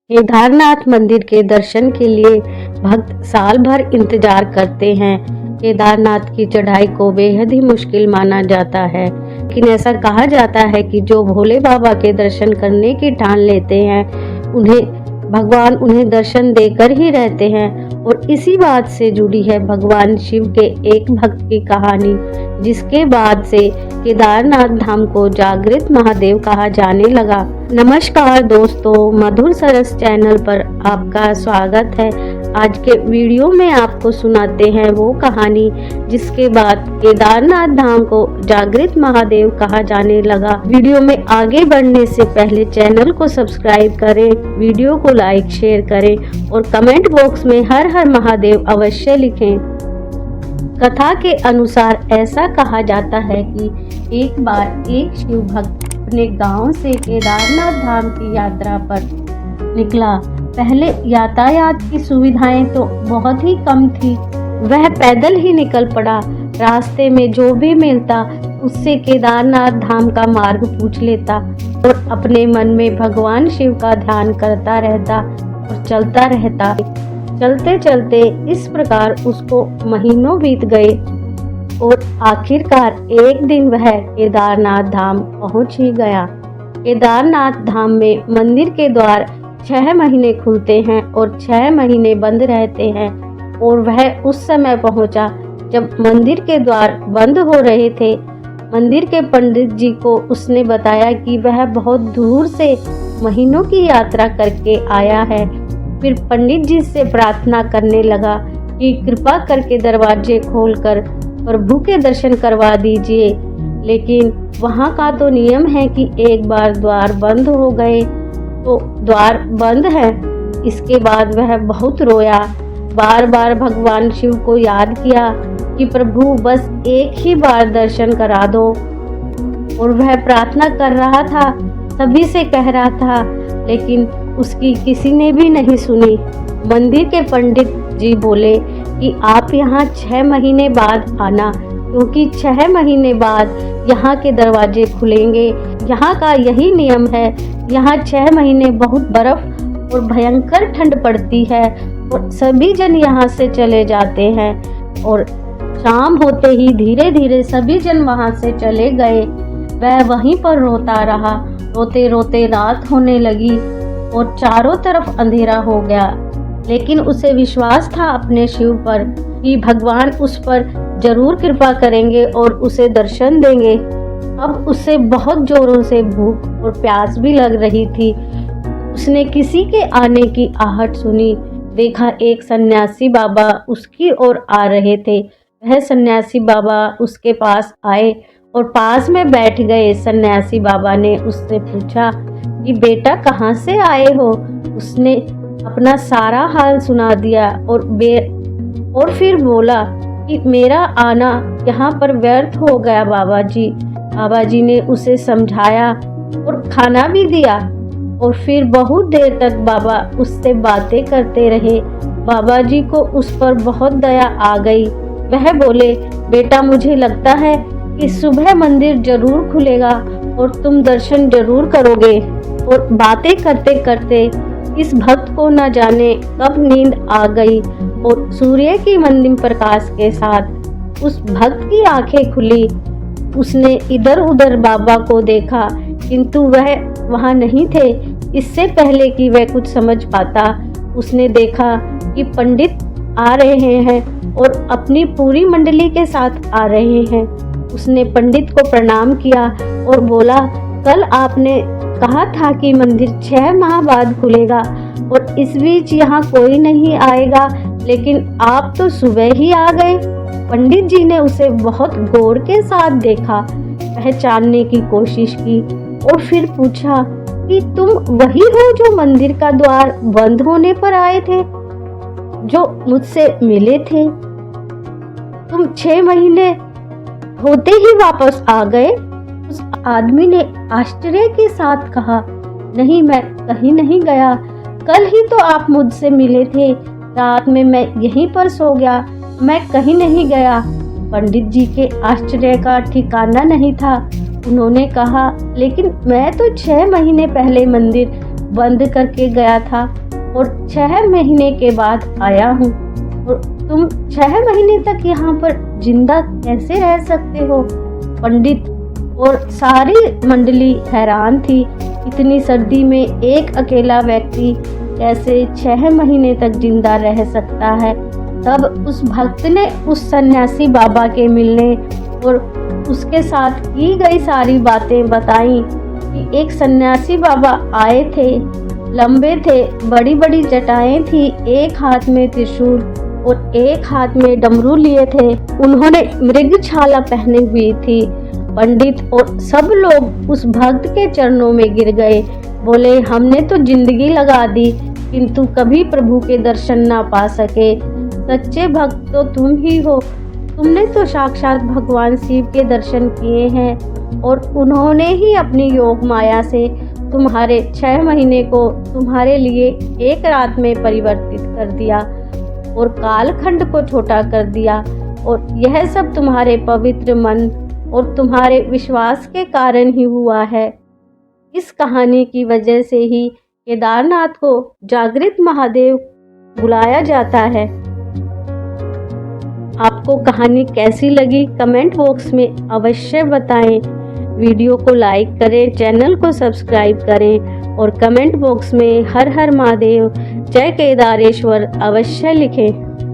केदारनाथ मंदिर के दर्शन के लिए भक्त साल भर इंतजार करते हैं। केदारनाथ की चढ़ाई को बेहद ही मुश्किल माना जाता है, लेकिन ऐसा कहा जाता है कि जो भोले बाबा के दर्शन करने की ठान लेते हैं भगवान उन्हें दर्शन देकर ही रहते हैं। और इसी बात से जुड़ी है भगवान शिव के एक भक्त की कहानी, जिसके बाद से केदारनाथ धाम को जागृत महादेव कहा जाने लगा। नमस्कार दोस्तों, मधुर सरस चैनल पर आपका स्वागत है। आज के वीडियो में आपको सुनाते हैं वो कहानी जिसके बाद केदारनाथ धाम को जागृत महादेव कहा जाने लगा। वीडियो में आगे बढ़ने से पहले चैनल को सब्सक्राइब करें, वीडियो को लाइक शेयर करें और कमेंट बॉक्स में हर हर महादेव अवश्य लिखें। कथा के अनुसार ऐसा कहा जाता है कि एक बार एक शिव भक्त अपने गांव से केदारनाथ धाम की यात्रा पर निकला। पहले यातायात की सुविधाएं तो बहुत ही कम थी। वह पैदल ही निकल पड़ा। रास्ते में जो भी मिलता उससे केदारनाथ धाम का मार्ग पूछ लेता और अपने मन में भगवान शिव का ध्यान करता रहता और चलता रहता। चलते चलते इस प्रकार उसको महीनों बीत गए और आखिरकार एक दिन वह केदारनाथ धाम पहुंच ही गया। केदारनाथ धाम में मंदिर के द्वार 6 महीने खुलते हैं और 6 महीने बंद रहते हैं। और वह उस समय पहुंचा जब मंदिर के द्वार बंद हो रहे थे। मंदिर के पंडित जी को उसने बताया कि वह बहुत दूर से महीनों की यात्रा करके आया है। फिर पंडित जी से प्रार्थना करने लगा कि कृपा करके दरवाजे खोलकर प्रभु के दर्शन करवा दीजिए। लेकिन वहाँ का तो नियम है कि एक बार द्वार बंद हो गए तो द्वार बंद है। इसके बाद वह बहुत रोया, बार बार भगवान शिव को याद किया कि प्रभु बस एक ही बार दर्शन करा दो। और वह प्रार्थना कर रहा था, सभी से कह रहा था, लेकिन उसकी किसी ने भी नहीं सुनी। मंदिर के पंडित जी बोले कि आप यहाँ 6 महीने बाद आना, क्योंकि 6 महीने बाद यहाँ के दरवाजे खुलेंगे। यहाँ का यही नियम है। यहाँ 6 महीने बहुत बर्फ और भयंकर ठंड पड़ती है और सभी जन यहाँ से चले जाते हैं। और शाम होते ही धीरे धीरे सभी जन वहाँ से चले गए। वह वहीं पर रोता रहा। रोते रोते रात होने लगी और चारों तरफ अंधेरा हो गया। लेकिन उसे विश्वास था अपने शिव पर कि भगवान उस पर जरूर कृपा करेंगे और उसे दर्शन देंगे। अब उसे बहुत जोरों से भूख और प्यास भी लग रही थी। उसने किसी के आने की आहट सुनी। देखा एक सन्यासी बाबा उसकी ओर आ रहे थे। वह सन्यासी बाबा उसके पास आए और पास में बैठ गए। सन्यासी बाबा ने उससे पूछा कि बेटा कहाँ से आए हो। उसने अपना सारा हाल सुना दिया और फिर बोला कि मेरा आना यहाँ पर व्यर्थ हो गया बाबा जी। बाबा जी ने उसे समझाया और खाना भी दिया और फिर बहुत देर तक बाबा उससे बातें करते रहे। बाबा जी को उस पर बहुत दया आ गई। वह बोले, बेटा मुझे लगता है कि सुबह मंदिर जरूर खुलेगा और तुम दर्शन जरूर करोगे। और बातें करते करते इस भक्त को न जाने कब नींद आ गई और सूर्य की मंदिर प्रकाश के साथ उस भक्त की आंखें खुली। उसने इधर उधर बाबा को देखा, किंतु वह वहां नहीं थे। इससे पहले कि वह कुछ समझ पाता, उसने देखा कि पंडित आ रहे हैं और अपनी पूरी मंडली के साथ आ रहे हैं। उसने पंडित को प्रणाम किया और बोला, कल आपने कहा था कि मंदिर 6 माह बाद खुलेगा और इस बीच यहाँ कोई नहीं आएगा, लेकिन आप तो सुबह ही आ गए। पंडित जी ने उसे बहुत गौर के साथ देखा, पहचानने की कोशिश की और फिर पूछा कि तुम वही हो जो मंदिर का द्वार बंद होने पर आए थे, जो मुझसे मिले थे। तुम 6 महीने होते ही वापस आ गए। उस आदमी ने आश्चर्य के साथ कहा, नहीं मैं कहीं नहीं गया। कल ही तो आप मुझसे मिले थे। रात में मैं यहीं पर सो गया, मैं कहीं नहीं गया। पंडित जी के आश्चर्य का ठिकाना नहीं था। उन्होंने कहा, लेकिन मैं तो 6 महीने पहले मंदिर बंद करके गया था और 6 महीने के बाद आया हूँ। और तुम 6 महीने तक यहाँ पर जिंदा कैसे रह सकते हो? पंडित और सारी मंडली हैरान थी। इतनी सर्दी में एक अकेला व्यक्ति कैसे 6 महीने तक जिंदा रह सकता है? तब उस भक्त ने उस सन्यासी बाबा के मिलने और उसके साथ की गई सारी बातें बताई कि एक सन्यासी बाबा आए थे, लंबे थे, बड़ी बड़ी जटाएं थी, एक हाथ में त्रिशूल और एक हाथ में डमरू लिए थे। उन्होंने मृगछाला पहनी हुई थी। पंडित और सब लोग उस भक्त के चरणों में गिर गए। बोले, हमने तो जिंदगी लगा दी किंतु कभी प्रभु के दर्शन ना पा सके। सच्चे भक्त तो तुम ही हो। तुमने तो साक्षात भगवान शिव के दर्शन किए हैं और उन्होंने ही अपनी योग माया से तुम्हारे 6 महीने को तुम्हारे लिए एक रात में परिवर्तित कर दिया और कालखंड को छोटा कर दिया। और यह सब तुम्हारे पवित्र मन और तुम्हारे विश्वास के कारण ही हुआ है। इस कहानी की वजह से ही केदारनाथ को जागृत महादेव बुलाया जाता है। आपको कहानी कैसी लगी कमेंट बॉक्स में अवश्य बताएं। वीडियो को लाइक करें, चैनल को सब्सक्राइब करें और कमेंट बॉक्स में हर हर महादेव, जय केदारेश्वर अवश्य लिखें।